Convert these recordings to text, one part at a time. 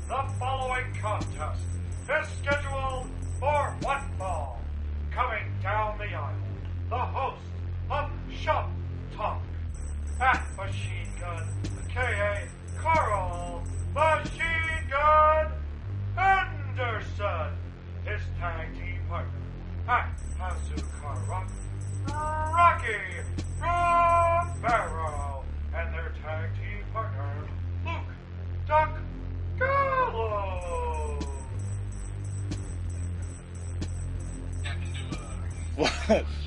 The following contest is scheduled for one fall. Coming down the aisle, the host of Shop Talk, at Machine Gun, K.A. Carl Machine Gun Anderson. His tag team partner, at Hazukara, Rocky Romero. And their tag team partner, Luke Duck Gallo.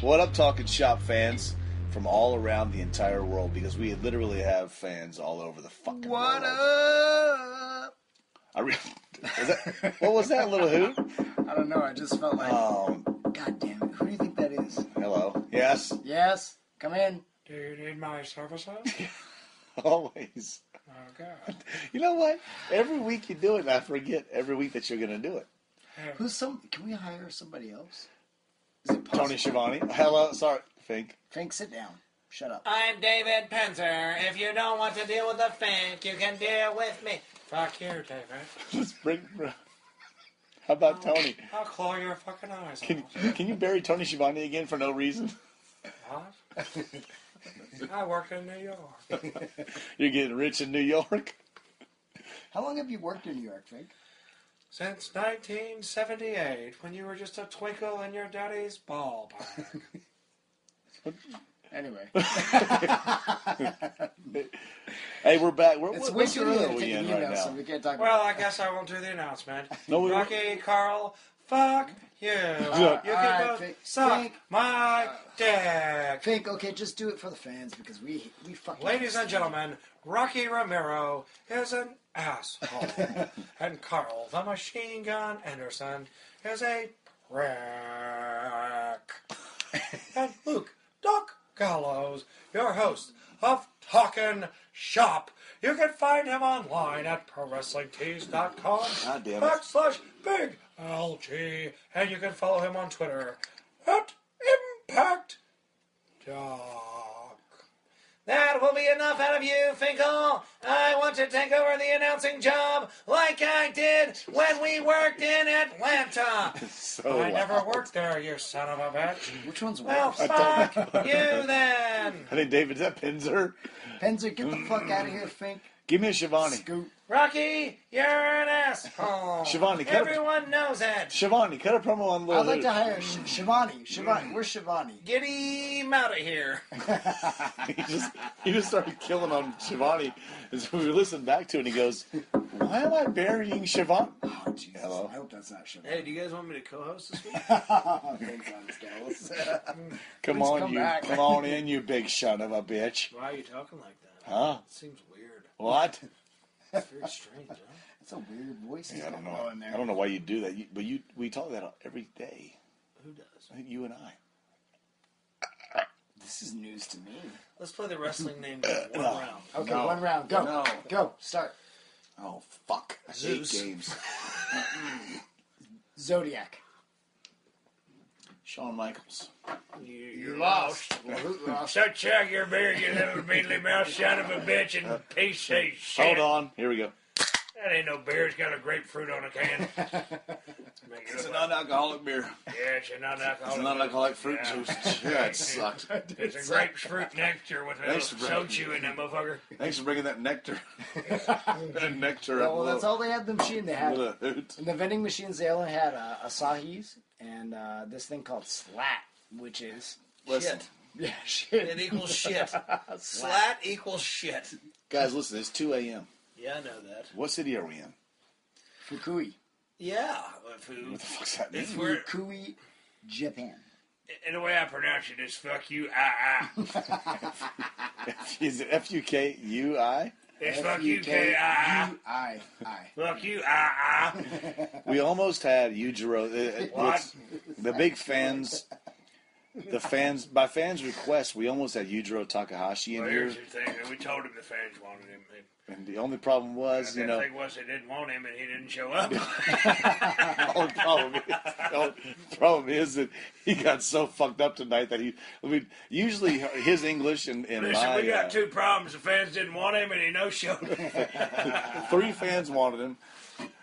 What up, Talking Shop fans from all around the entire world? Because we literally have fans all over the fucking world. What up? What was that, little hoot? I don't know. I just felt like, Oh, God damn it. Who do you think that is? hello. Yes, Yes? Come in. Do you need my services? always. Oh, God. You know what? Every week you do it, and I forget every week that you're going to do it. Can we hire somebody else? Is it possible? Tony Schiavone. Hello. Sorry, Fink. Fink, sit down. Shut up. I'm David Penzer. If you don't want to deal with the Fink, you can deal with me. Fuck you, David. Just bring. How about Tony? I'll claw your fucking eyes Can you bury Tony Schiavone again for no reason? out. What? I work in New York. You're getting rich in New York? How long have you worked in New York, Fink? Since 1978, when you were just a twinkle in your daddy's ballpark. Anyway. Hey, we're back. It's What way city too early are to we take in an right email, so now? we can't talk Well, about I guess I won't do the announcement. No, we Rocky, Carl, fuck you. You Alright, can both Fink, suck Fink. my dick. Fink, okay, just do it for the fans because we fucking... Ladies and gentlemen, Rocky Romero is an asshole. And Carl the Machine Gun Anderson is a prick. And Luke Doc Gallows, your host of Talkin' Shop. You can find him online at ProWrestlingTees.com God damn it. /Big LG. And you can follow him on Twitter at Impact Doc. That will be enough out of you, Finkel. I want to take over the announcing job like I did when we worked in Atlanta. So I never loud. worked there, you son of a bitch. Which one's Well, worse? fuck you then. I think David's that Pinzer. Penzer, get the fuck out of here, Fink. Give me a Shivani. Scoot. Rocky, you're an asshole. Shivani, cut Everyone knows it. Shivani, cut a promo on Little I'd like Hoot. to hire Shivani. Shivani, where's Shivani? Get him out of here. He just started killing on Shivani. As we listened back to it, and he goes, "Why am I burying Shivani?" Oh, Jesus. Hello? I hope that's not Shivani. Hey, do you guys want me to co-host this week? Thanks, Honest Dallas. Come Please on, come you. back. Come on in, you big son of a bitch. Why are you talking like that? Huh? It seems weird. What? It's very strange, huh? That's a weird voice he's Yeah, I don't got know. going there. I don't know why you do that. We talk that every day. Who does? I think you and I. This is news to me. Let's play the wrestling name game one No. round. Okay, No. one round. Go. No. Go. Start. Oh fuck! I hate Zeus. games. Zodiac. Shawn Michaels. You Lost. Well, who lost? Shut your beer, you little mealy mouth son of a bitch, and piece of shit. Hold on. Here we go. That ain't no beer. It's got a grapefruit on a can. Make it It's a look like- non-alcoholic beer. Yeah, it's a non-alcoholic. It's a non-alcohtic fruit Yeah. juice. Yeah, it sucks. It's a grapefruit nectar with a Thanks little for- soju in that motherfucker. Thanks for bringing that nectar. that nectar up. Well, that's all they had in the machine. They had Little hoot. in the vending machines. They only had Asahi's and this thing called Slat, which is Listen, Shit. yeah shit. It equals shit. Slat equals shit. guys, listen. It's 2 a.m. Yeah, I know that. What city are we in? Fukui. Yeah. What the fuck's that mean? It's where, Fukui, Japan. and the way I pronounce it is fuck you, Is it F-U-K-U-I? It's fuck you, K-I-I. I. Fuck you, We almost had Yujiro. What? The big fans. The fans, by fans' request, we almost had Yujiro Takahashi in Well, here. here's the thing. We told him the fans wanted him. And the only problem was, The thing was they didn't want him and he didn't show up. the only problem is that he got so fucked up tonight that usually his English and Listen, my we got two problems. The fans didn't want him and he no-showed. 3 fans wanted him,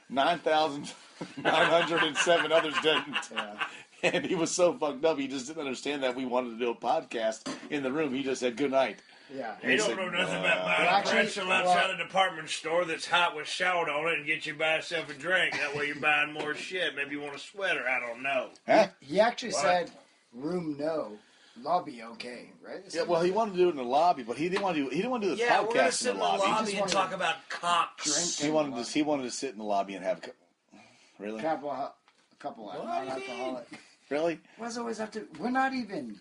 9,907 others didn't. Yeah. And he was so fucked up, he just didn't understand that we wanted to do a podcast in the room. He just said good night. Yeah. He don't know nothing about buying a pretzel outside a department store that's hot with salt on it and get you buy yourself a drink. That way you're buying more shit. Maybe you want a sweater. I don't know. Huh? He actually said room no, lobby okay, right? Yeah, well, he wanted to do it in the lobby, but he didn't want to do. He didn't want to do the Yeah, we're gonna podcast sit in the lobby. lobby and talk about cocks. He wanted to sit in the lobby and have. Really? A couple of non-alcoholic. Really? Why does it always have to? We're not even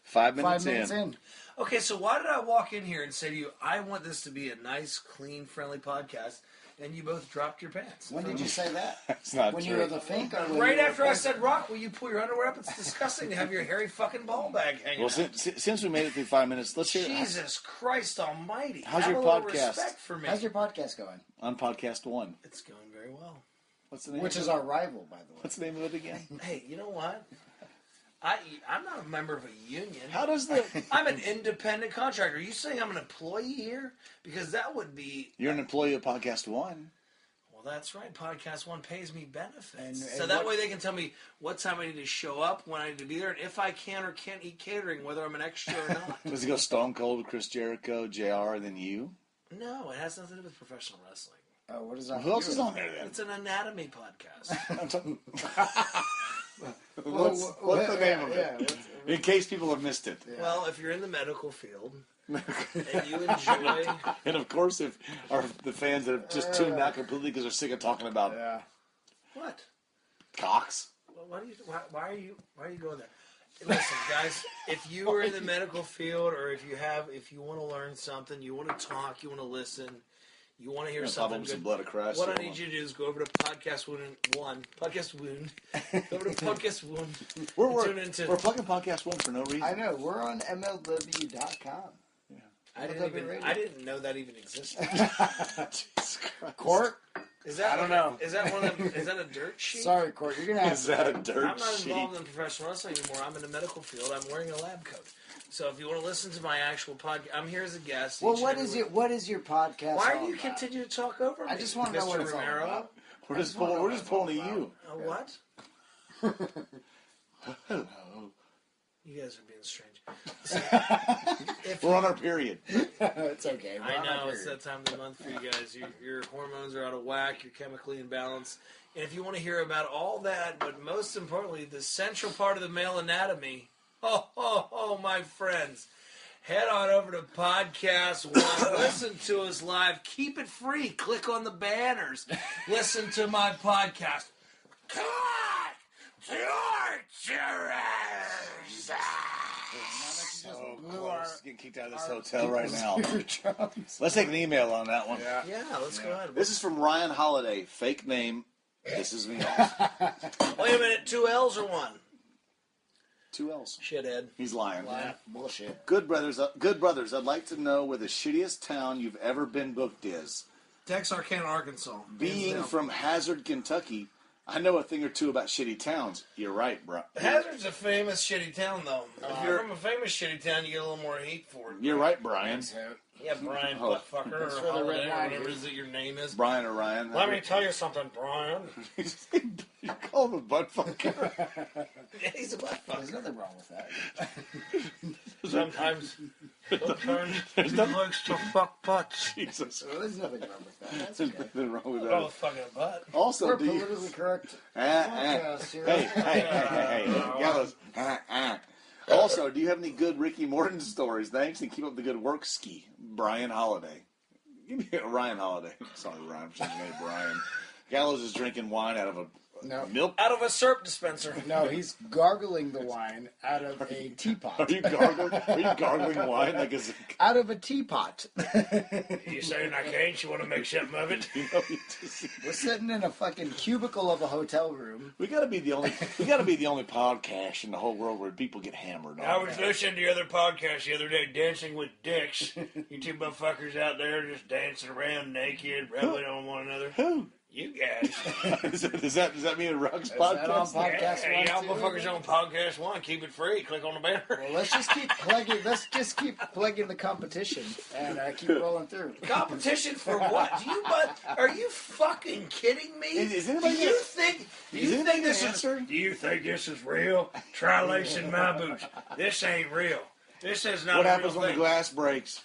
5 minutes, 5 minutes in. Okay, so why did I walk in here and say to you, I want this to be a nice, clean, friendly podcast, and you both dropped your pants? When did you say that? That's not When true. you were the Fink? Or when Right you were after I Fink? said, Rock, will you pull your underwear up? It's disgusting to have your hairy fucking ball bag hanging Well, out. since we made it through 5 minutes, let's hear Jesus Christ almighty. How's Have your a little podcast? respect for me. How's your podcast going? on podcast 1. It's going very well. What's the name? Which of is it? our rival, by the way. What's the name of it again? Hey, you know what? I'm not a member of a union. How does the? I'm an independent contractor. Are you saying I'm an employee here? Because that would be... You're an employee of podcast 1. Well, that's right. Podcast One pays me benefits. And So that what- way they can tell me what time I need to show up, when I need to be there, and if I can or can't eat catering, whether I'm an extra or not. Does it go Stone Cold, Chris Jericho, JR, and then you? No, it has nothing to do with professional wrestling. Oh, what is that? Who else is on there then? It's an anatomy podcast. What's the name of it? In case people have missed it. Well, if you're in the medical field and you enjoy... And of course, if the fans that have just tuned out completely because they're sick of talking about Yeah. What? cocks. Well, why are you going there? Listen, guys, if you are in the medical field, or if you want to learn something, you want to talk, you want to listen, you want to hear something Some good, blood of Christ. what I need you to do is go over to Podcast Wound. Go over to Podcast Wound. We're Tune into- plugging podcast 1 for no reason. I know. We're on MLW.com. I didn't know that even existed. Jesus Christ. Court? Is that I don't know. Is that one of them? Is that a dirt sheet? Sorry, Court. You're going to have Is that a dirt I'm not sheet? involved in professional wrestling anymore. I'm in the medical field. I'm wearing a lab coat. So if you want to listen to my actual podcast, I'm here as a guest. Well, each and what every is week. it? What is your podcast? Why all do you about? continue to talk over me? I just want to know what Mr. it's all Romero? about. We're just pulling at you. What? You guys are being strange. We're on our period. It's okay. We're I on our know, it's period. that time of the month for you guys. Your hormones are out of whack, you're chemically imbalanced. And if you want to hear about all that, but most importantly, the central part of the male anatomy, my friends, head on over to Podcast One. Listen to us live. Keep it free. Click on the banners. Listen to my podcast. God, torturers! So close. Getting kicked out of this hotel right now. Let's take an email on that one. Yeah, let's go ahead. This is from Ryan Holiday. Fake name. Pisses me off. Wait a minute, 2 L's or 1? 2 L's. Shithead. He's lying. Bullshit. Good brothers. I'd like to know where the shittiest town you've ever been booked is. Texarkana, Arkansas. Being from Hazard, Kentucky, I know a thing or two about shitty towns. You're right, bro. Hazard's a famous shitty town, though. If you're from a famous shitty town, you get a little more hate for it. You're right, Brian. Yeah, Brian Oh. Buttfucker or That's for the Holiday, red or line. whatever it is that your name is. Brian or Ryan. Let me tell you something, Brian. You call him a butt fucker. Yeah, he's a There's buttfucker. nothing wrong with that. Sometimes he likes to fuck butts. Jesus. There's nothing wrong with that. That's There's okay. nothing wrong with Oh, that. fucking butt. Also, We're do you... politically correct. Hey, podcast here. hey. Gallows. Also, do you have any good Ricky Morton stories? Thanks, and keep up the good work, Ski. Brian Holiday. Give me a Ryan Holiday. Sorry, Ryan. I'm saying Brian. Gallows is drinking wine out of No, Milk? Out of a syrup dispenser. no, he's gargling the wine out of a teapot. Are you gargling wine like it's? Out of a teapot. You saying I can't? You want to make something of it? You know, you just, We're sitting in a fucking cubicle of a hotel room. we gotta be the only podcast in the whole world where people get hammered. I was listening to your other podcast the other day, Dancing with Dicks. You two motherfuckers out there just dancing around naked, rubbing on one another. Who? You guys. Does that mean Ruck's Is that on podcast? podcast Hey, y'all one, too? motherfuckers on podcast one. Keep it free. Click on the banner. Well, let's just keep plugging. Let's just keep plugging the competition and keep rolling through. Competition for what? Are you fucking kidding me? Is anybody do you gonna- think? Do is you anybody think this gonna is? answer? Do you think this is real? Try lacing my boots. This ain't real. This is not What a happens real when the thing. glass breaks?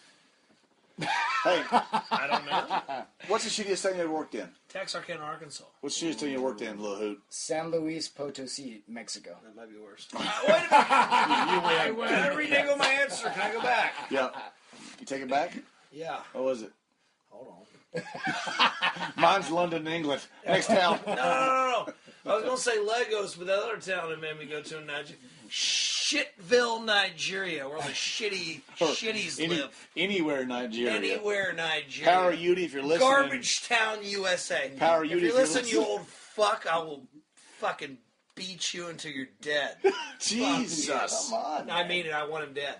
Hey, I don't know. what's the shittiest thing you ever worked in? Texarkana, Arkansas. What's the shittiest thing you worked in, Lil Hoot? San Luis Potosi, Mexico. That might be worse. Wait a minute. I reneged my answer. Can I go back? Yeah. You take it back? Yeah. What was it? Hold on. Mine's London, England. Next town. No. I was going to say Legos, but the other town it made me go to in Nigeria. Shitville, Nigeria, where all the shitties live. Anywhere in Nigeria. Anywhere, Nigeria. Power Uti, if you're listening. Garbage Town, USA. Power If Uti, you if you're listen, you listening. old fuck, I will fucking beat you until you're dead. Jesus. Come on. I mean it. I want him dead.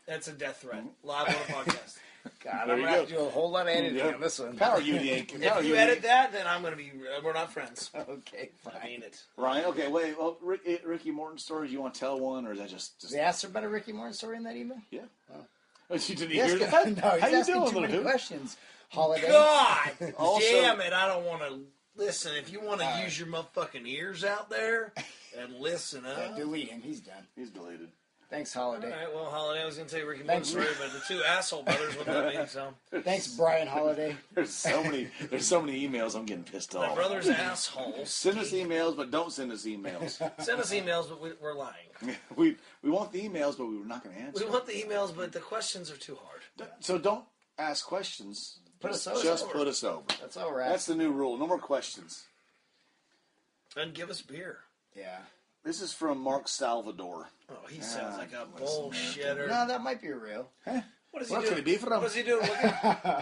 That's a death threat. Live on a podcast. God, There I'm you gonna have go. to do a whole lot of editing Yeah. on this one. Power Uti ain't. If you edit that, then I'm going to be. We're not friends. Okay, fine. I mean it. Ryan, okay, wait. Well, Ricky Morton stories, you want to tell one, or is that just... They asked her about a Ricky Morton story in that email? Yeah. Oh, you didn't Yes, hear that? no, he's How you asking doing, too Lil many Hoot? questions. Holiday. God Also- damn it! I don't want to listen. If you want to use your motherfucking ears out there and listen up. Delete him. He's done. He's deleted. Thanks, All Holiday. right, well, Holiday, I was going to tell you Ricky Morton Thanks. story, but the two asshole brothers wouldn't let me, so. Thanks, Brian Holiday. There's so many emails. I'm getting pissed The off. brothers assholes. Send us emails, but don't send us emails. Send us emails, but we're lying. we want the emails, but we're not going to answer. We want the emails, but the questions are too hard. So don't ask questions. Put us Just over. put us over. That's all right. That's the new rule. No more questions. And give us beer. Yeah. This is from Mark Salvador. Oh, he sounds like a listen, bullshitter. No, that might be real. What is he Where doing? could he be from? What is he doing?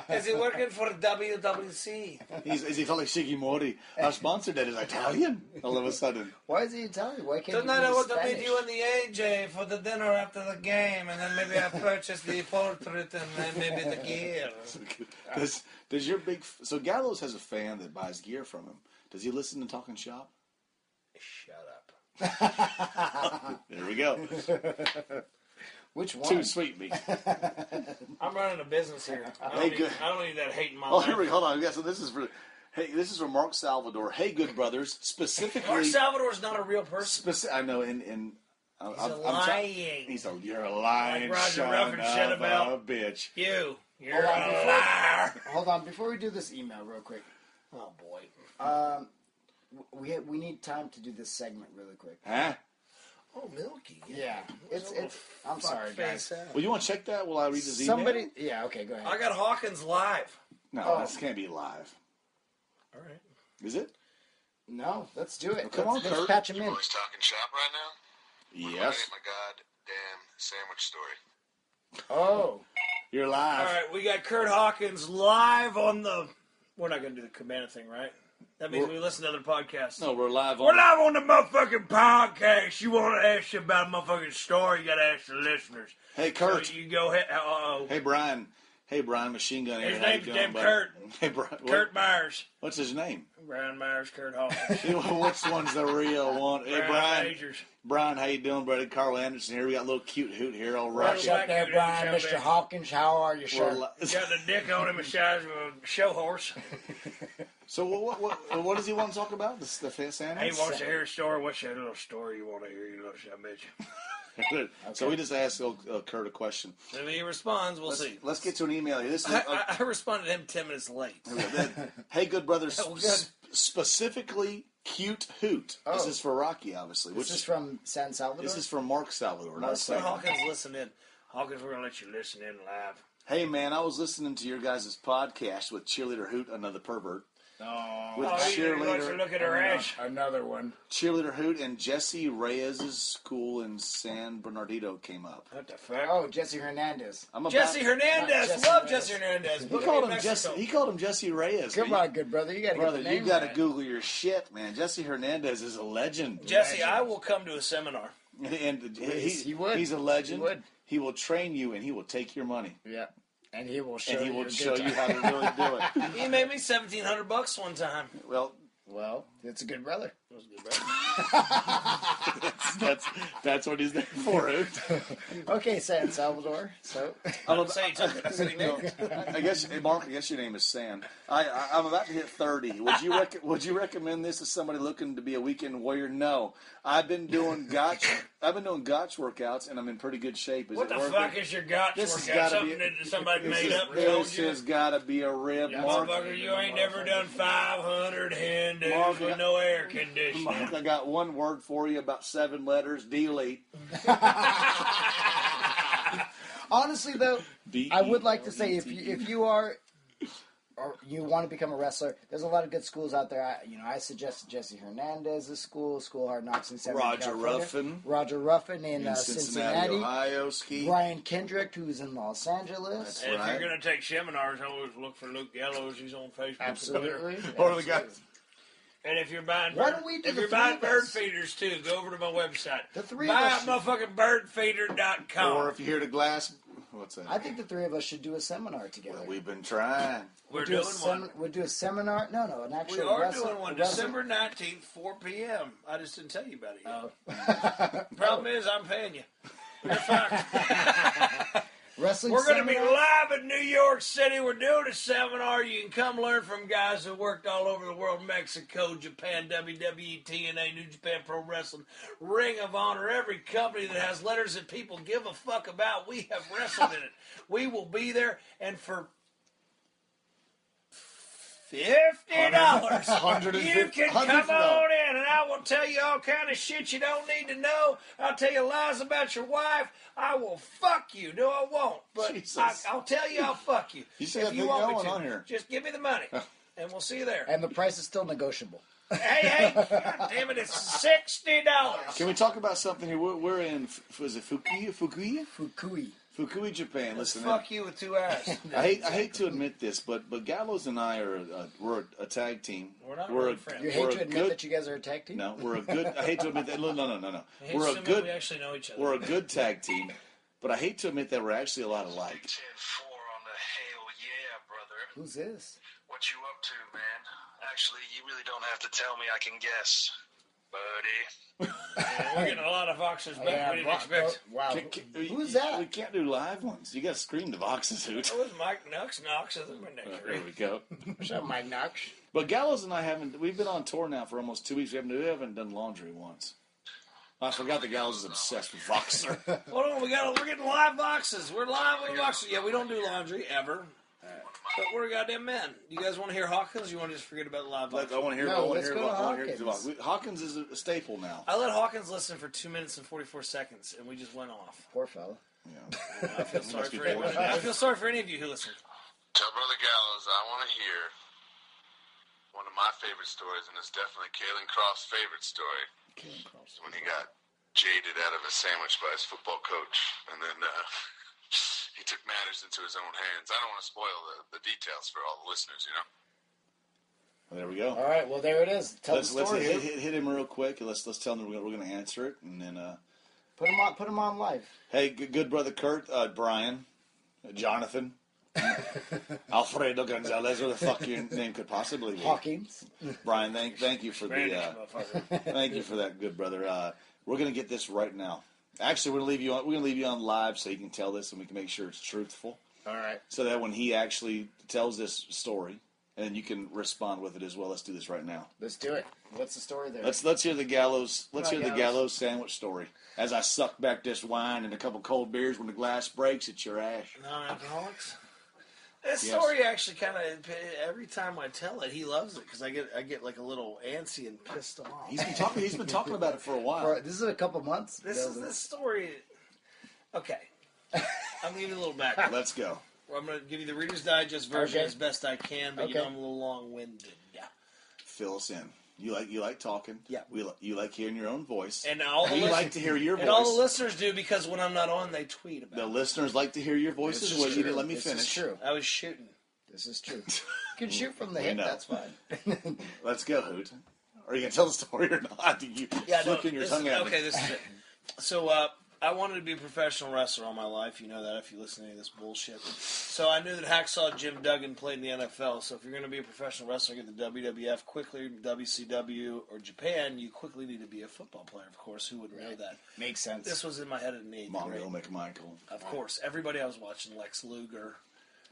Is he working for WWC? Is he like Shigimori? Our sponsor that is Italian. All of a sudden. Why is he Italian? Why can't Tonight he I be want to Spanish? meet you in the AJ for the dinner after the game, and then maybe I purchase the portrait and then maybe the gear. Does your so Gallows has a fan that buys gear from him. Does he listen to Talking Shop? Shut up. There we go. Which one? Too sweet me. I'm running a business here. Hey, good. I don't need that hate in my Oh, life. here we go. Hold on. Yeah, so this is from Mark Salvador. Hey, good brothers. Mark Specifically, Salvador's not a real person. I know. And He's lying. You're a lying Like Roger son Ruffin said of about- a bitch. You're Hold on, a before- liar. Hold on, before we do this email real quick, Oh boy. we need time to do this segment really quick. Huh? Oh, Milky. Yeah, it's. I'm sorry, guys. Well, you want to check that while I read this Somebody. email? Yeah. Okay. Go ahead. I got Hawkins live. No, Oh. this can't be live. All right. Is it? No, let's do it. Come on, let's Kurt. patch him in. Boys talking shop right now? Yes. My goddamn sandwich story. Oh, You're All live. right, we got Kurt Hawkins live on the. We're not going to do the Cabana thing, right? That means we listen to other podcasts. No, we're live on. We're live on the motherfucking podcast. You want to ask you about a motherfucking story, you got to ask the listeners. Hey, Kurt. So you go ahead. Uh-oh. Hey, Brian. Hey, Brian. Machine Gun here. His How you name's doing, damn buddy? Kurt. Hey, Brian. Kurt Myers. What's his name? Brian Myers, Kurt Hawkins. Which one's the real one? Hey, Brian. Majors. Brian, how you doing, buddy? Carl Anderson here. We got a little cute hoot here. All right. Right. shut there, you Brian. doing, Mr. Shabbat? Hawkins, how are you, We're sir? li- Got the dick on him the size of a show horse. So what does he want to talk about? The sandwich? He wants to hear a story. What's that little story you want to hear, you little son of a bitch? So we just asked Kurt a question. If he responds, we'll see. Let's get to an email here. This is I responded to him 10 minutes late. hey, good brothers. Oh, good. Specifically, cute hoot. Oh. This is for Rocky, obviously. This is from San Salvador. This is from Mark Salvador. Not Mark So second. Hawkins, listen in. Hawkins, we're going to let you listen in live. Hey, man, I was listening to your guys' podcast with Cheerleader Hoot, another pervert. with Oh, he wants to cheerleader, look at her ass. Another one. cheerleader Hoot, and Jesse Reyes' school in San Bernardino came up. What the fuck? Oh, Jesse Hernandez. I'm about, Jesse Hernandez. Jesse Love Hernandez. Jesse Hernandez. He Book called in him Mexico. Jesse. He called him Jesse Reyes. Come on, good brother. You got to brother. get the name You got to right. Google your shit, man. Jesse Hernandez is a legend. Jesse, I will come to a seminar. And He would. He's a legend. He would. He will train you, and he will take your money, Yeah. And he will show and he you. will a good show you time. how to really do it. He made me $1,700 one time. Well, Well, it's a good brother. That was good, right? that's what he's there for. Hoot. Okay, San Salvador. So, I don't say he took it. I said he made it. I guess, hey, Mark. I guess your name is Sam. I'm about to hit 30. Would you recommend this to somebody looking to be a weekend warrior? No, I've been doing gotch workouts, and I'm in pretty good shape. Is What it the worth fuck it? is your gotch This has workout? gotta be- Something that somebody made up and This told you? has got to be a rib, Mark. Motherfucker, you ain't never done 500 Hindus Mark, with no air conditioning. Mark, I got one word for you, about 7 letters. Delete. honestly, though, I would like to say DELETE. if you are or you want to become a wrestler, there's a lot of good schools out there. I suggested Jesse Hernandez's school Hard Knocks in San Roger Ruffin. Roger Ruffin in In Cincinnati. Ohio, ski. Brian Kendrick, who's in Los Angeles. That's And if right. you're going to take seminars, always look for Luke Gallows. He's on Facebook. Absolutely. Or the guy. Absolutely. And if you're buying Why don't we do if the you're three buying of bird us? feeders too, go over to my website. The three of Buy us should- motherfucking birdfeeder.com. Or if you hear the glass, what's that? I think the three of us should do a seminar together. We've been trying. We're do doing one. We'll do a seminar. No, an actual. We are wrestle- doing one wrestle- December 19th, 4 p.m. I just didn't tell you about it yet. Oh. Problem is, I'm paying you. You're fucked. Wrestling. We're going to be seminar? live in New York City. We're doing a seminar. You can come learn from guys who worked all over the world: Mexico, Japan, WWE, TNA, New Japan Pro Wrestling, Ring of Honor. Every company that has letters that people give a fuck about, we have wrestled in it. We will be there, and for $50, you can come on in, and I will tell you all kind of shit you don't need to know. I'll tell you lies about your wife. I will fuck you. No, I won't. But Jesus. I'll tell you I'll fuck you. You still if got you that want me going to. on here. Just give me the money, and we'll see you there. And the price is still negotiable. Hey, God damn it, it's $60. Can we talk about something here? We're in, was it Fukui, Fukui. Japan. Listen, Fuck you with two eyes. I hate to admit this, but Gallows and I are we're a tag team. We're not we're really a, friends. You we're hate to a admit good, that you guys are a tag team? No, we're a good. I hate to admit that. No. Hey, We're a Simon, good. We actually know each other. We're a good tag team, but I hate to admit that we're actually a lot alike. 10-4 on the hell yeah, brother. Who's this? What you up to, man? Actually, you really don't have to tell me. I can guess, buddy. We're getting a lot of Voxers back. We didn't expect. Wow. We Who's that? We can't do live ones. You got to scream the boxes, Hoot. That was Mike Knox. There we go. What's up, Mike Knox? But Gallows and I haven't. We've been on tour now for almost 2 weeks. We haven't done laundry once. I forgot that Gallows is obsessed with Voxer. Hold on, we're getting live boxes. We're live with boxes. Yeah, we don't do laundry ever. But we're goddamn men. You guys want to hear Hawkins? Or you want to just forget about the live boxes? I want to hear. No, I want let's to hear go to about. I wanna hear Hawkins. Hawkins is a staple now. I let Hawkins listen for 2 minutes and 44 seconds, and we just went off. Poor fella. Yeah. I feel sorry Must be for anyone. poor. I feel sorry for any of you who listen. Tell Brother Gallows I want to hear one of my favorite stories, and it's definitely Kalen Croft's favorite story. When he got jaded out of a sandwich by his football coach, and then he took matters into his own hands. I don't want to spoil the details for all the listeners, you know? Well, there we go. All right, well, there it is. Tell Let's the story. hit him real quick. Let's tell him we're going to answer it, and then Put him on live. hey, good brother Kurt, Brian, Jonathan, Alfredo Gonzalez, or the fuck your name could possibly be. Hawkins. Brian, thank you for Spanish, the motherfucker. thank you for that, good brother. We're going to get this right now. Actually, we're going to leave you on live so you can tell this, and we can make sure it's truthful, All right. so that when he actually tells this story, and then you can respond with it as well. Let's do this right now. Let's do it. What's the story there? Let's hear the Gallows. Let's Come hear on, the Gallows. Gallows sandwich story. As I suck back this wine and a couple cold beers, when the glass breaks, it's your ass. Non-alcoholics. This Yes. story actually kind of every time I tell it, he loves it because I get like a little antsy and pissed off. He's been talking about it for a while. This is a couple months. This story. Okay, I'm gonna give you a little background. Let's go. I'm going to give you the Reader's Digest version Okay. as best I can, but you Okay. know I'm a little long-winded. Yeah. Fill us in. You like talking. Yeah. You like hearing your own voice. And all the we lis- like to hear your voice. And all the listeners do because when I'm not on, they tweet about The it. listeners like to hear your voice This as is well. You true. didn't let me This finish. is true. I was shooting. This is true. You can shoot from the We hip. know. That's fine. Let's go, Hoot. Are you gonna tell the story or not? You flicking your this tongue is, at okay, me. this is it. So, I wanted to be a professional wrestler all my life. You know that if you listen to any of this bullshit. So I knew that Hacksaw Jim Duggan played in the NFL. So if you're going to be a professional wrestler, get the WWF quickly, WCW, or Japan, you quickly need to be a football player, of course. Who wouldn't know that? Makes sense. This was in my head in the 8th grade. Mongo McMichael. Of course. Everybody I was watching, Lex Luger,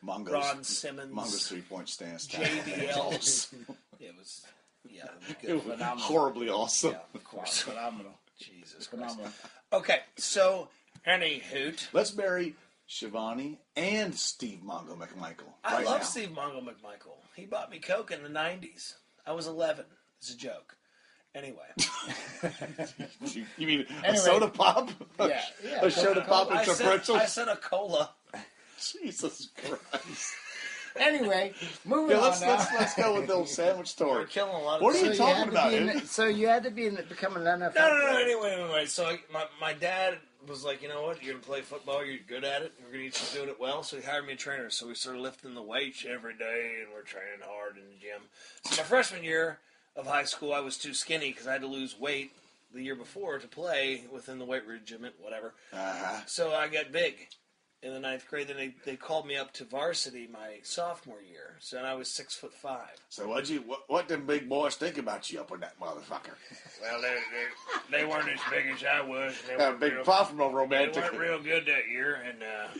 Mongo's, Ron Simmons, Mongo's 3-point stance. JBLs. It was, yeah, it was good. Horribly awesome. Yeah, of course. Phenomenal. Jesus Christ. Phenomenal. Okay, so, any hoot. Let's bury Shivani and Steve Mongo McMichael. I right love now. Steve Mongo McMichael. He bought me Coke in the 90s. I was 11. It's a joke. Anyway. You mean a Anyway. soda pop? Yeah, yeah. A soda pop and I some said, pretzels? I said a cola. Jesus Christ. Anyway, moving Yeah, on let's, now. let's go with the old sandwich We're story. killing a lot of What are you stuff. talking had to about, be in dude? the- so you had to become an NFL No. player. Anyway. So my dad was like, you know what? You're going to play football. You're good at it. We're going to get you doing it well. So he hired me a trainer. So we started lifting the weights every day, and we're training hard in the gym. So my freshman year of high school, I was too skinny because I had to lose weight the year before to play within the weight regiment, whatever. Uh-huh. So I got big in the 9th grade. Then they called me up to varsity my sophomore year. So I was 6'5". So what them big boys think about you up with that motherfucker? Well, they weren't as big as I was. They That weren't big real- pop from a They romantic. weren't real good that year, and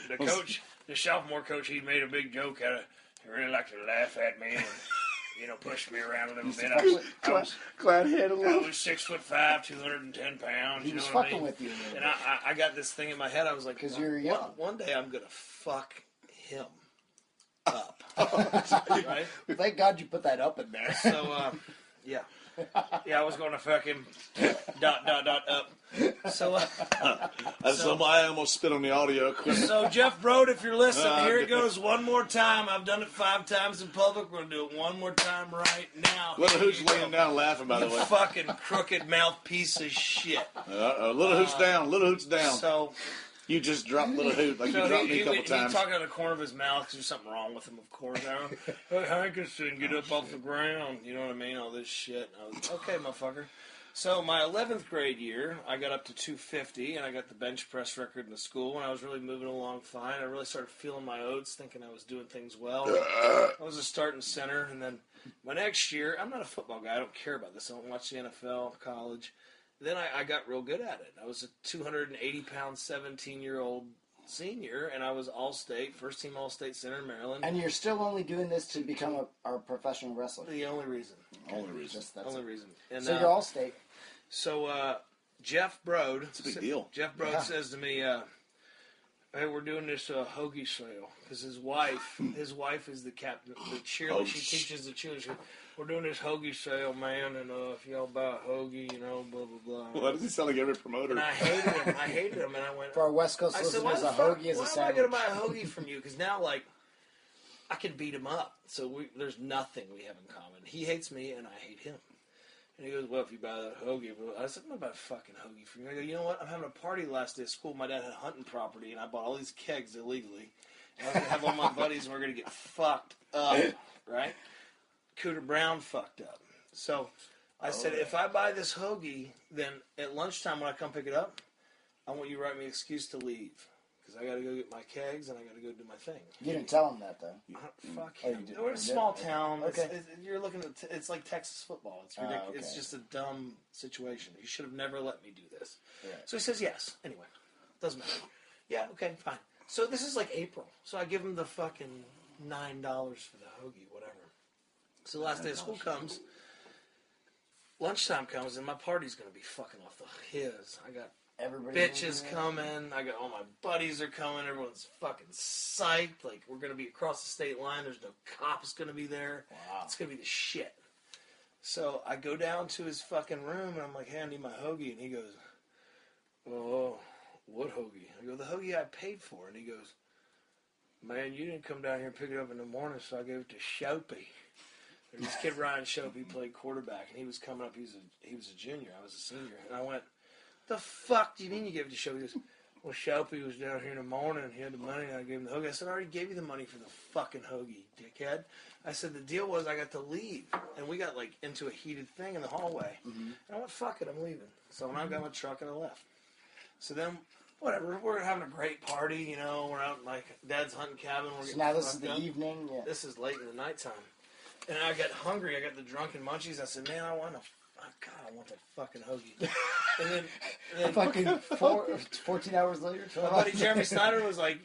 the coach, the sophomore coach, he made a big joke out of. He really liked to laugh at me and pushed me around a little bit. I was Glad head a I little. was 6'5", 210 pounds. He You was know what I fucking mean? with you. a little And bit. I got this thing in my head. I was like, 'Cause you're one- young. One day I'm gonna fuck him up, right? Thank God you put that up in there. So, yeah. I was going to fuck him. ... up. So, I almost spit on the audio. So Jeff Broad, if you're listening, here it goes one more time. I've done it 5 times in public. We're gonna do it one more time right now. Little Here Hooch you go. laying down laughing, by the You way. fucking crooked mouth piece of shit. Little Hooch down. Little Hooch down. So, You just dropped Little Hoot like you dropped me a couple he times. talking out of the corner of his mouth because there's something wrong with him, of course. Hey, Hankerson, get up off the ground. You know what I mean? All this shit. I was, okay, motherfucker. So my 11th grade year, I got up to 250, and I got the bench press record in the school, and I was really moving along fine. I really started feeling my oats, thinking I was doing things well. I was a starting center, and then my next year, I'm not a football guy. I don't care about this. I don't watch the NFL, college. Then I got real good at it. I was a 280-pound, 17-year-old senior, and I was All-State, first-team All-State center in Maryland. And you're still only doing this to become a professional wrestler. The only reason. Only reason. Just that's Only it. reason. And, So you're all state. So Jeff Broad. It's a big deal. Jeff Broad Yeah. says to me, "Hey, we're doing this hoagie sale because his wife is the captain, the cheerleader. Oh, she teaches the cheerleader. We're doing this hoagie sale, man, and if y'all buy a hoagie, blah blah blah." Why does he sound like every promoter? And I hated him, and I went. For our West Coast I said, "Why listeners, the a fuck? hoagie is Why a am I sandwich. going to buy a hoagie from you? Because now, I can beat him up. So there's nothing we have in common. He hates me, and I hate him. And he goes, well, if you buy that hoagie. I said, I'm not buying a fucking hoagie from you. I go, you know what? I'm having a party last day at school. My dad had hunting property, and I bought all these kegs illegally. And I was going to have all my buddies, and we're going to get fucked up, right? Cooter Brown fucked up. So I said, if I buy this hoagie, then at lunchtime when I come pick it up, I want you to write me an excuse to leave. Because I got to go get my kegs, and I got to go do my thing. You didn't tell him that, though. Fuck Oh, him. you did- We're a you did? small town. Okay. You're looking at it's like Texas football. It's ridiculous. okay. It's just a dumb situation. You should have never let me do this. Right. So he says yes. Anyway, doesn't matter. Yeah, okay, fine. So this is like April. So I give him the fucking $9 for the hoagie, whatever. So the last day of school comes. Lunchtime comes, and my party's going to be fucking off the his. I got Everybody bitches coming. I got all my buddies are coming. Everyone's fucking psyched. Like, we're going to be across the state line. There's no cops going to be there. Wow. It's going to be the shit. So I go down to his fucking room, and I'm like, hey, I need my hoagie. And he goes, oh, what hoagie? I go, the hoagie I paid for. And he goes, Man, you didn't come down here and pick it up in the morning, so I gave it to Shopey. And this kid Ryan Shopey played quarterback, and he was coming up. He was a junior. I was a senior, and I went, "The fuck do you mean you gave it to Shopey?" He goes, "Well, Shopey was down here in the morning, and he had the money, and I gave him the hoagie." I said, "I already gave you the money for the fucking hoagie, dickhead." I said, "The deal was I got to leave," and we got like into a heated thing in the hallway. And I went, "Fuck it, I'm leaving." So when I got my truck and I left. So then, whatever, we're having a great party, you know. We're out in like Dad's hunting cabin. We're So getting now this is fucked the up. evening. Yeah. This is late in the nighttime. And I got hungry. I got the drunken munchies. I said, "Man, I want that fucking hoagie." And then Fucking 14 hours later. my buddy Jeremy Snyder was like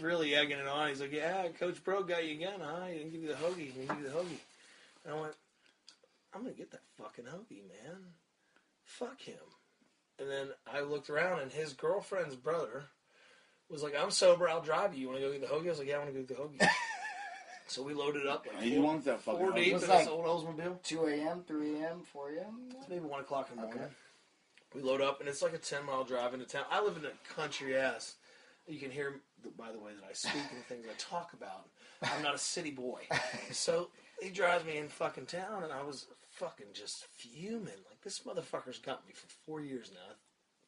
really egging it on. He's like, "Yeah, Coach Bro got you again, huh? He didn't give you the hoagie. He didn't give you the hoagie." And I went, "I'm going to get that fucking hoagie, man. Fuck him." And then I looked around, and his girlfriend's brother was like, "I'm sober. I'll drive you. You want to go get the hoagie?" I was like, "Yeah, I want to go get the hoagie." So we loaded up like You want that fucking 4 hoagie. deep Was in like- this old Oldsmobile. 2 a.m., 3 a.m., 4 a.m. Maybe 1 o'clock in the morning. Okay. We load up, and it's like a 10-mile drive into town. I live in a country ass. You can hear, by the way, that I speak and the things I talk about. I'm not a city boy. So he drives me in fucking town, and I was fucking just fuming. Like, this motherfucker's got me for 4 years now.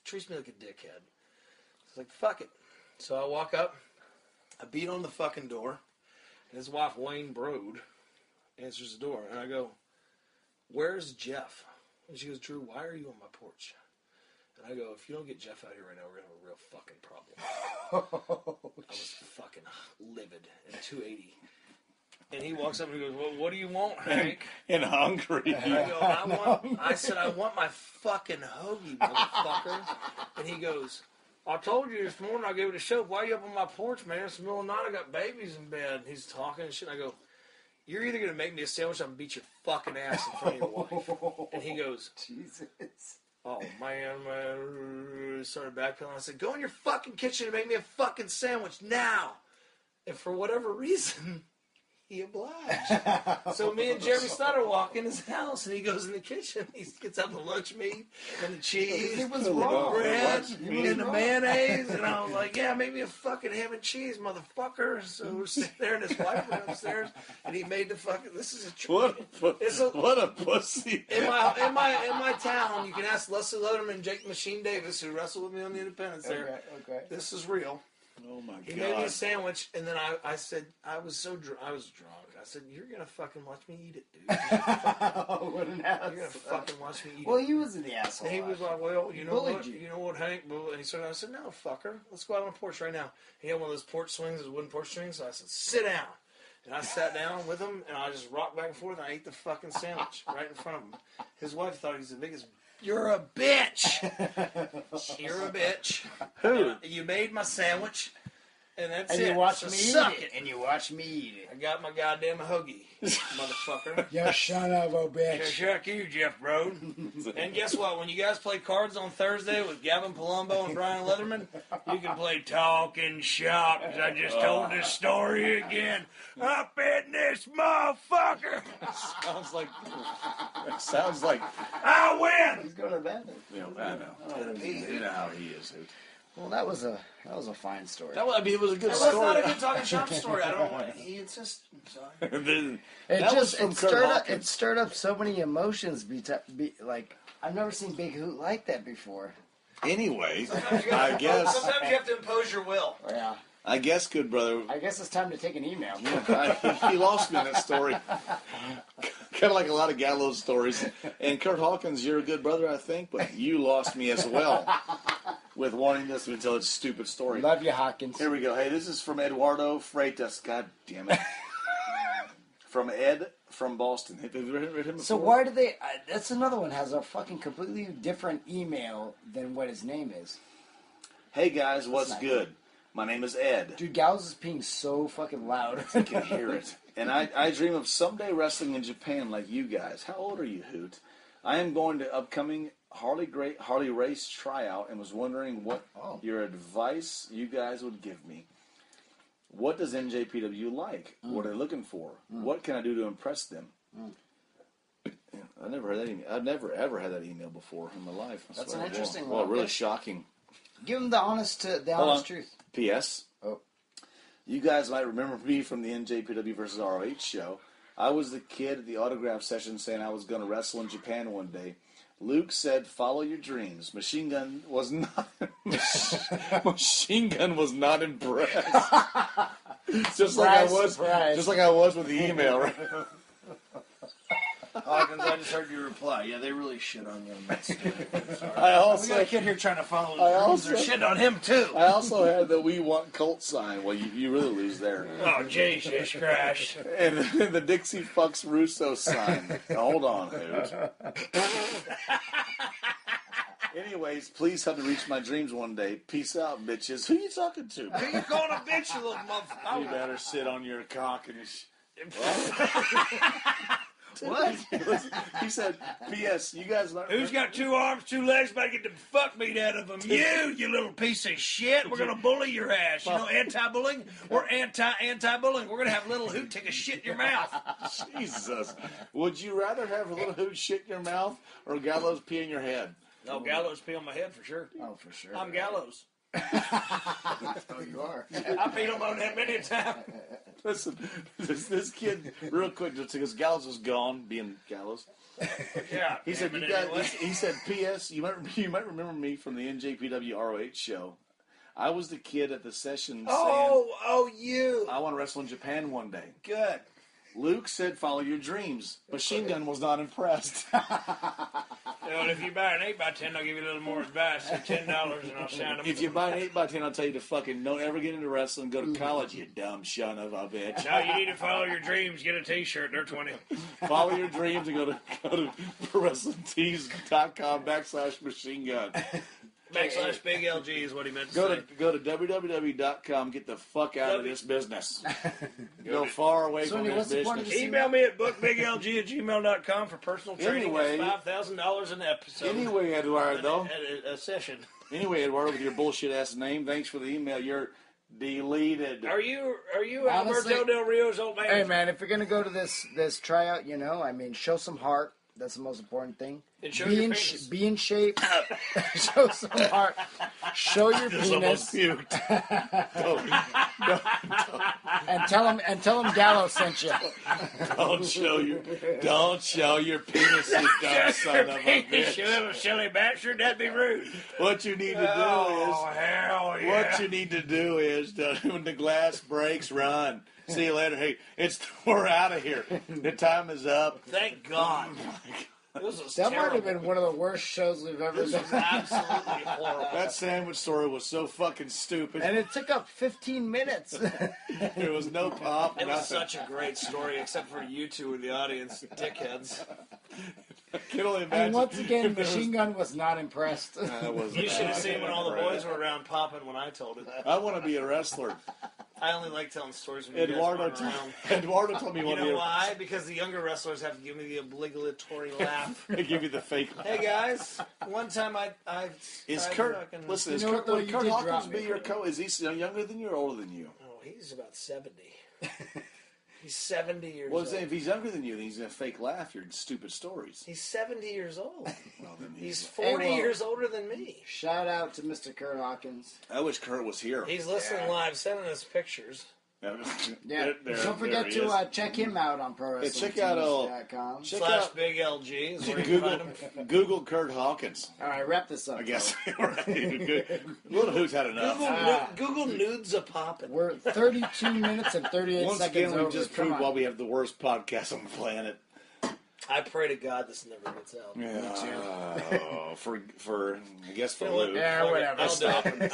Treats me like a dickhead. It's like, fuck it. So I walk up. I beat on the fucking door. And his wife, Wayne Broad, answers the door. And I go, "Where's Jeff?" And she goes, "Drew, why are you on my porch?" And I go, "If you don't get Jeff out here right now, we're going to have a real fucking problem." I was fucking livid and 280. And he walks up and he goes, "Well, what do you want, Hank?" And hungry. I said, "I want my fucking hoagie, motherfucker." And he goes, "I told you this morning I gave it a show. Why are you up on my porch, man? It's the middle of the night. I got babies in bed." And he's talking and shit. And I go, "You're either going to make me a sandwich or I'm going to beat your fucking ass in front of your wife." And he goes, Jesus. "Oh, man." Started backpedaling. I said, "Go in your fucking kitchen and make me a fucking sandwich now." And for whatever reason, he obliged. So me and Jeremy Snyder walk in his house, and he goes in the kitchen. He gets out the lunch meat and the cheese, He was the wrong. bread, He was and the wrong. mayonnaise. And I was like, "Yeah, make me a fucking ham and cheese, motherfucker." So we're sitting there, and his wife went upstairs, and he made the fucking. This is a What a pussy. in my town. You can ask Leslie Loderman and Jake Machine Davis, who wrestled with me on the Independence. There, Okay. this is real. Oh my He made me a God. sandwich, and then I said, I was drunk. I said, "You're gonna fucking watch me eat it, dude. Oh, what an ass. You're gonna fucking watch me eat Well, it." he was the asshole. And he was like, "Well, you know Bullied what? you. You know what, Hank?" And he started. I said, "No, fucker. Let's go out on the porch right now." He had one of those porch swings, those wooden porch swings. So I said, "Sit down." And I sat down with him, and I just rocked back and forth, and I ate the fucking sandwich right in front of him. His wife thought he was the biggest. "You're a bitch. You're a bitch. Who? You made my sandwich, and that's And it. you watched So me suck eat it. And you watched me eat it. I got my goddamn hoagie, motherfucker. You son of a bitch. Shuck you, Jeff Broad. And guess what? When you guys play cards on Thursday with Gavin Palumbo and Brian Leatherman, you can play talking shop. 'Cause I just told this story again. Up in this motherfucker. Sounds like. I win. He's going to bed. You know, I know. You know how he is, dude. Well, that was a fine story. It was a good story. not a good talking shop story. I don't want. He insists. I'm sorry. It That was just from it Kurt stirred up. Hawkins. It stirred up so many emotions. Like I've never seen Big Hoot like that before. Anyway, Sometimes you have to impose your will. Yeah. I guess, good brother. I guess it's time to take an email. He lost me in that story. Kind of like a lot of Gallows stories. And Kurt Hawkins, you're a good brother, I think, but you lost me as well with wanting this to tell a stupid story. Love you, Hawkins. Here we go. Hey, this is from Eduardo Freitas. God damn it. From Ed from Boston. Have you read him before? So why do they? That's another one. Has a fucking completely different email than what his name is. Hey guys, what's nice. good? My name is Ed. Dude, Gallows is being so fucking loud. I can hear it. And I dream of someday wrestling in Japan like you guys. How old are you, Hoot? I am going to upcoming Harley race tryout and was wondering what your advice you guys would give me. What does NJPW like? What are they looking for? What can I do to impress them? I never heard that email. I've never ever had that email before in my life. That's an interesting well, one. really shocking. Give him the honest on. truth. P.S. Oh. You guys might remember me from the NJPW versus ROH show. I was the kid at the autograph session saying I was going to wrestle in Japan one day. Luke said, "Follow your dreams." Machine Gun was not. Machine Gun was not impressed. Just like I was with the email. Right? Hawkins, I just heard your reply. Yeah, they really shit on you on that story. I also We got a kid here trying to follow his dreams. They're shitting on him, too. I also had the "We Want Colt" sign. Well, you really lose there. Oh, Jesus Christ. And the Dixie Fucks Russo sign. Hold on, Hoot. Anyways, please help me reach my dreams one day. Peace out, bitches. Who you talking to? Who you calling a bitch, you little motherfucker? You better sit on your cock and What? He said, "P.S. You guys might Who's got 2 arms, 2 legs, better get the fuck beat out of them? You little piece of shit. We're going to bully your ass. You know anti-bullying? We're anti-bullying. We're going to have little Hoot take a shit in your mouth. Jesus. Would you rather have a little Hoot shit in your mouth or Gallows pee in your head?" Oh, Gallows pee on my head for sure. Oh, for sure. I'm Gallows. Oh, you are. I peed on my head many a time. Listen, this kid, real quick, just because Gallows was gone, being Gallows. Yeah. He said, "You guys." He said, "P.S. You might remember me from the NJPW ROH show. I was the kid at the session saying, you. I want to wrestle in Japan one day. Good. Luke said, follow your dreams. Machine Gun was not impressed. Well, if you buy an 8x10, I'll give you a little more advice. So $10 and I'll sign them. If you buy an 8x10, I'll tell you to fucking don't ever get into wrestling. Go to college, you dumb son of a bitch. No, you need to follow your dreams. Get a T-shirt. They're 20. Follow your dreams and go to ProWrestlingTees.com/Machine Gun. /Big LG is what he meant to say. Go to www.com. Get the fuck out of this business. Go far away from this business. Email me at bookbiglg@gmail.com for personal training. Anyway, That's $5,000 an episode. Anyway, Eduardo. A session. Anyway, Eduardo, with your bullshit ass name, thanks for the email. You're deleted. Are you Honestly, Alberto Del Rio's old man? Hey, man, if you're going to go to this tryout, show some heart. That's the most important thing. And show your penis. Be in shape. Show some heart. Show your penis. And tell him Gallo sent you. Don't show your penis, you dumb son of a bitch. You little silly bastard, that'd be rude. What you need to do hell yeah. What you need to do is when the glass breaks, run. See you later. Hey, we're out of here. The time is up. Thank God. That might have been one of the worst shows we've ever done. Absolutely horrible. That sandwich story was so fucking stupid. And it took up 15 minutes. There was no pop. It was such a great story, except for you two in the audience, dickheads. I can only imagine. And once again, Machine Gun was not impressed. You should have seen when all the boys were around popping when I told it. I want to be a wrestler. I only like telling stories when you Eduardo guys around. Eduardo told me You one know why? Because the younger wrestlers have to give me the obligatory laugh. They give you the fake laugh. Hey guys, one time Is Kurt? fucking, Listen, You is know what, Kurt, though? would You Kurt did Hawkins drop be me. your co? Is he younger than you or older than you? Oh, he's about 70. He's 70 years Well, old. if he's younger than you, then he's gonna fake laugh your stupid stories. He's 70 years old. Well, then He's 40 Hey, well- years older than me. Shout out to Mr. Kurt Hawkins. I wish Kurt was here. He's listening live, sending us pictures. Yeah. Don't forget to check him out on check out ProWrestlingTees.com. check out /Big LG is where you find him. Google Kurt Hawkins. All right, wrap this up. I guess. folks. Little Who's had enough. Google nudes a poppin'. We're 32 minutes and 38 Once seconds again, we over. just Come proved on. why we have the worst podcast on the planet. I pray to God this never gets out. Yeah. For I guess for You know what? Luke. Yeah, whatever. I'll do it.